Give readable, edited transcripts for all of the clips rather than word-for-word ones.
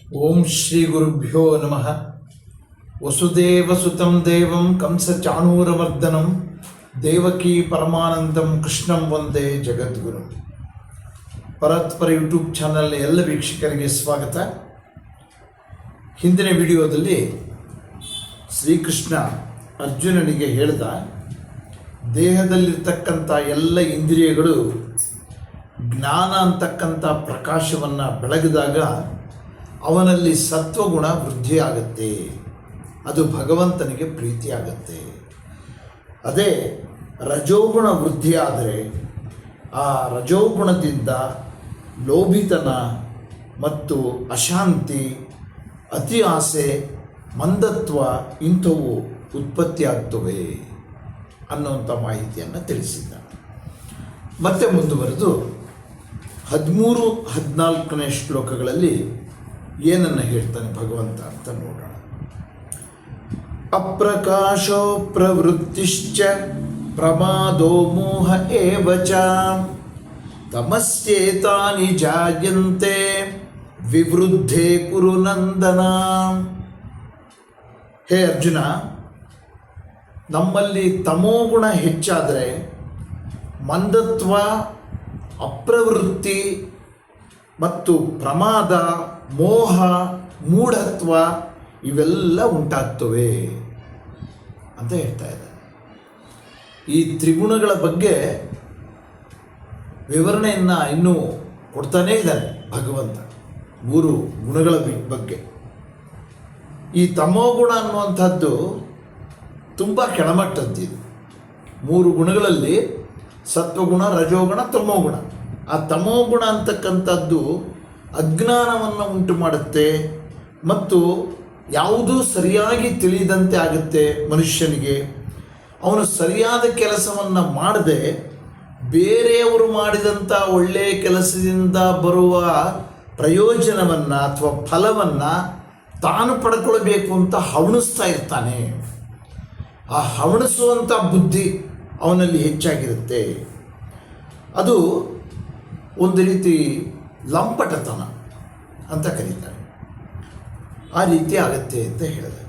ಓಂ ಶ್ರೀ ಗುರುಭ್ಯೋ ನಮಃ. ವಸುದೇವಸುತಂ ದೇವಂ ಕಂಸಚಾಣೂರಮರ್ದನಂ ದೇವಕೀ ಪರಮಾನಂದಂ ಕೃಷ್ಣಂ ವಂದೇ ಜಗದ್ಗುರು. ಪರತ್ಪರ ಯೂಟ್ಯೂಬ್ ಚಾನಲ್ ಎಲ್ಲ ವೀಕ್ಷಕರಿಗೆ ಸ್ವಾಗತ. ಹಿಂದಿನ ವಿಡಿಯೋದಲ್ಲಿ ಶ್ರೀಕೃಷ್ಣ ಅರ್ಜುನನಿಗೆ ಹೇಳಿದ ದೇಹದಲ್ಲಿರ್ತಕ್ಕಂಥ ಎಲ್ಲ ಇಂದ್ರಿಯಗಳು ಜ್ಞಾನ ಅಂತಕ್ಕಂಥ ಪ್ರಕಾಶವನ್ನು ಬೆಳಗಿದಾಗ ಅವನಲ್ಲಿ ಸತ್ವಗುಣ ವೃದ್ಧಿಯಾಗತ್ತೆ, ಅದು ಭಗವಂತನಿಗೆ ಪ್ರೀತಿಯಾಗತ್ತೆ. ಅದೇ ರಜೋಗುಣ ವೃದ್ಧಿಯಾದರೆ ಆ ರಜೋಗುಣದಿಂದ ಲೋಭಿತನ ಮತ್ತು ಅಶಾಂತಿ, ಅತಿ ಆಸೆ, ಮಂದತ್ವ ಇಂಥವು ಉತ್ಪತ್ತಿಯಾಗ್ತವೆ ಅನ್ನುವಂಥ ಮಾಹಿತಿಯನ್ನು ತಿಳಿಸಿದ್ದ. ಮತ್ತೆ ಮುಂದುವರೆದು 13-14ನೇ ಶ್ಲೋಕಗಳಲ್ಲಿ ಏನನ್ನು ಹೇಳ್ತಾನೆ ಭಗವಂತ ಅಂತ ನೋಡೋಣ. ಅಪ್ರಕಾಶೋ ಪ್ರವೃತ್ತಿಶ್ಚ ಪ್ರಮಾದೋ ಮೋಹ ಏವ ಚ ತಮಸ್ಯೇತಾನಿ ಜಾಯಂತೆ ವಿವೃದ್ಧೇ ಕುರು ನಂದನ. ಹೇ ಅರ್ಜುನ, ನಮ್ಮಲ್ಲಿ ತಮೋಗುಣ ಹೆಚ್ಚಾದರೆ ಮಂದತ್ವ, ಅಪ್ರವೃತ್ತಿ ಮತ್ತು ಪ್ರಮಾದ, ಮೋಹ, ಮೂಢತ್ವ ಇವೆಲ್ಲ ಉಂಟಾಗ್ತವೆ ಅಂತ ಹೇಳ್ತಾ ಇದ್ದಾರೆ. ಈ ತ್ರಿಗುಣಗಳ ಬಗ್ಗೆ ವಿವರಣೆಯನ್ನು ಇನ್ನೂ ಕೊಡ್ತಾನೇ ಇದ್ದಾನೆ ಭಗವಂತ. 3 ಗುಣಗಳ ಬಗ್ಗೆ. ಈ ತಮೋಗುಣ ಅನ್ನುವಂಥದ್ದು ತುಂಬ ಕೆಳಮಟ್ಟದ್ದಿದೆ. 3 ಗುಣಗಳಲ್ಲಿ ಸತ್ವಗುಣ, ರಜೋಗುಣ, ತಮೋಗುಣ. ಆ ತಮೋಗುಣ ಅಂತಕ್ಕಂಥದ್ದು ಅಜ್ಞಾನವನ್ನು ಉಂಟು ಮಾಡುತ್ತೆ ಮತ್ತು ಯಾವುದೂ ಸರಿಯಾಗಿ ತಿಳಿದಂತೆ ಆಗುತ್ತೆ ಮನುಷ್ಯನಿಗೆ. ಅವನು ಸರಿಯಾದ ಕೆಲಸವನ್ನು ಮಾಡದೆ ಬೇರೆಯವರು ಮಾಡಿದಂಥ ಒಳ್ಳೆಯ ಕೆಲಸದಿಂದ ಬರುವ ಪ್ರಯೋಜನವನ್ನು ಅಥವಾ ಫಲವನ್ನು ತಾನು ಪಡ್ಕೊಳ್ಬೇಕು ಅಂತ ಹವಣಿಸ್ತಾ ಇರ್ತಾನೆ. ಆ ಹವಣಿಸುವಂಥ ಬುದ್ಧಿ ಅವನಲ್ಲಿ ಹೆಚ್ಚಾಗಿರುತ್ತೆ. ಅದು ಒಂದು ರೀತಿ ಲಂಪಟತನ ಅಂತ ಕರೀತಾರೆ. ಆ ರೀತಿ ಆಗುತ್ತೆ ಅಂತ ಹೇಳಿದೆ.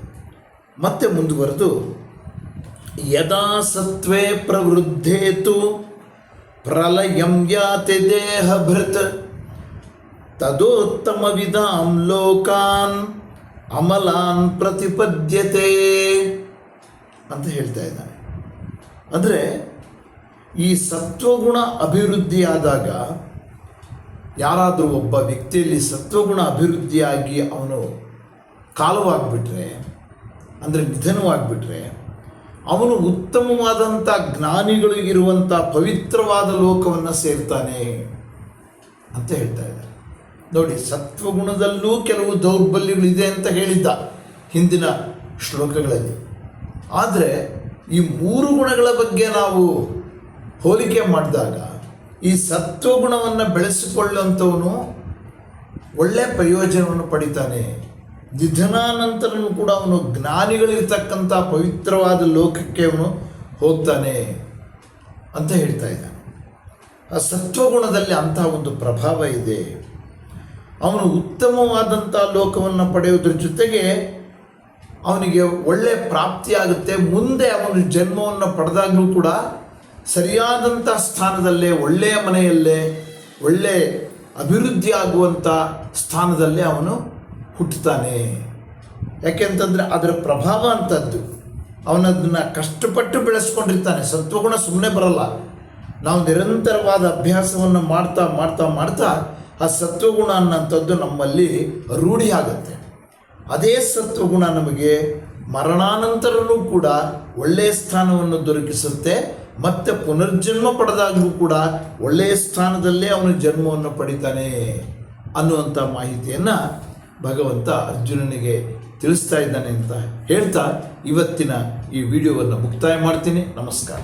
ಮತ್ತೆ ಮುಂದುವರೆದು ಯದಾ ಸತ್ವೇ ಪ್ರವೃದ್ಧೇತು ಪ್ರಲಯಂ ಯಾತಿ ದೇಹಭೃತ್ ತದೋತ್ತಮ ವಿಧಾಂ ಲೋಕಾನ್ ಅಮಲಾನ್ ಪ್ರತಿಪದ್ಯತೆ ಅಂತ ಹೇಳ್ತಾ ಇದ್ದಾನೆ. ಅಂದರೆ ಈ ಸತ್ವಗುಣ ಅಭಿವೃದ್ಧಿಯಾದಾಗ, ಯಾರಾದರೂ ಒಬ್ಬ ವ್ಯಕ್ತಿಯಲ್ಲಿ ಸತ್ವಗುಣ ಅಭಿವೃದ್ಧಿಯಾಗಿ ಅವನು ಕಾಲವಾಗಿಬಿಟ್ರೆ, ಅಂದರೆ ನಿಧನವಾಗಿಬಿಟ್ರೆ, ಅವನು ಉತ್ತಮವಾದಂಥ ಜ್ಞಾನಿಗಳಿಗಿರುವಂಥ ಪವಿತ್ರವಾದ ಲೋಕವನ್ನು ಸೇರ್ತಾನೆ ಅಂತ ಹೇಳ್ತಾ ಇದ್ದಾರೆ. ನೋಡಿ, ಸತ್ವಗುಣದಲ್ಲೂ ಕೆಲವು ದೌರ್ಬಲ್ಯಗಳಿದೆ ಅಂತ ಹೇಳಿದ್ದ ಹಿಂದಿನ ಶ್ಲೋಕಗಳಲ್ಲಿ. ಆದರೆ ಈ 3 ಗುಣಗಳ ಬಗ್ಗೆ ನಾವು ಹೋಲಿಕೆ ಮಾಡಿದಾಗ ಈ ಸತ್ವಗುಣವನ್ನು ಬೆಳೆಸಿಕೊಳ್ಳುವಂಥವನು ಒಳ್ಳೆಯ ಪ್ರಯೋಜನವನ್ನು ಪಡಿತಾನೆ. ನಿಧನಾನಂತರನೂ ಕೂಡ ಅವನು ಜ್ಞಾನಿಗಳಿರ್ತಕ್ಕಂಥ ಪವಿತ್ರವಾದ ಲೋಕಕ್ಕೆ ಅವನು ಹೋಗ್ತಾನೆ ಅಂತ ಹೇಳ್ತಾ ಇದ್ದಾನೆ. ಆ ಸತ್ವಗುಣದಲ್ಲಿ ಅಂತಹ ಒಂದು ಪ್ರಭಾವ ಇದೆ. ಅವನು ಉತ್ತಮವಾದಂಥ ಲೋಕವನ್ನು ಪಡೆಯೋದ್ರ ಜೊತೆಗೆ ಅವನಿಗೆ ಒಳ್ಳೆಯ ಪ್ರಾಪ್ತಿಯಾಗುತ್ತೆ. ಮುಂದೆ ಅವನು ಜನ್ಮವನ್ನು ಪಡೆದಾಗಲೂ ಕೂಡ ಸರಿಯಾದಂಥ ಸ್ಥಾನದಲ್ಲೇ, ಒಳ್ಳೆಯ ಮನೆಯಲ್ಲೇ, ಒಳ್ಳೆಯ ಅಭಿವೃದ್ಧಿ ಆಗುವಂಥ ಸ್ಥಾನದಲ್ಲೇ ಅವನು ಹುಟ್ಟುತ್ತಾನೆ. ಯಾಕೆಂತಂದರೆ ಅದರ ಪ್ರಭಾವ ಅಂಥದ್ದು. ಅವನದನ್ನು ಕಷ್ಟಪಟ್ಟು ಬೆಳೆಸ್ಕೊಂಡಿರ್ತಾನೆ. ಸತ್ವಗುಣ ಸುಮ್ಮನೆ ಬರಲ್ಲ. ನಾವು ನಿರಂತರವಾದ ಅಭ್ಯಾಸವನ್ನು ಮಾಡ್ತಾ ಮಾಡ್ತಾ ಮಾಡ್ತಾ ಆ ಸತ್ವಗುಣ ಅನ್ನೋಂಥದ್ದು ನಮ್ಮಲ್ಲಿ ರೂಢಿ ಆಗುತ್ತೆ. ಅದೇ ಸತ್ವಗುಣ ನಮಗೆ ಮರಣಾನಂತರನೂ ಕೂಡ ಒಳ್ಳೆಯ ಸ್ಥಾನವನ್ನು ದೊರಕಿಸುತ್ತೆ. ಮತ್ತು ಪುನರ್ಜನ್ಮ ಪಡೆದಾಗಲೂ ಕೂಡ ಒಳ್ಳೆಯ ಸ್ಥಾನದಲ್ಲೇ ಅವನು ಜನ್ಮವನ್ನು ಪಡಿತಾನೆ ಅನ್ನುವಂಥ ಮಾಹಿತಿಯನ್ನು ಭಗವಂತ ಅರ್ಜುನನಿಗೆ ತಿಳಿಸ್ತಾ ಇದ್ದಾನೆ ಅಂತ ಹೇಳ್ತಾ ಇವತ್ತಿನ ಈ ವಿಡಿಯೋವನ್ನು ಮುಕ್ತಾಯ ಮಾಡ್ತೀನಿ. ನಮಸ್ಕಾರ.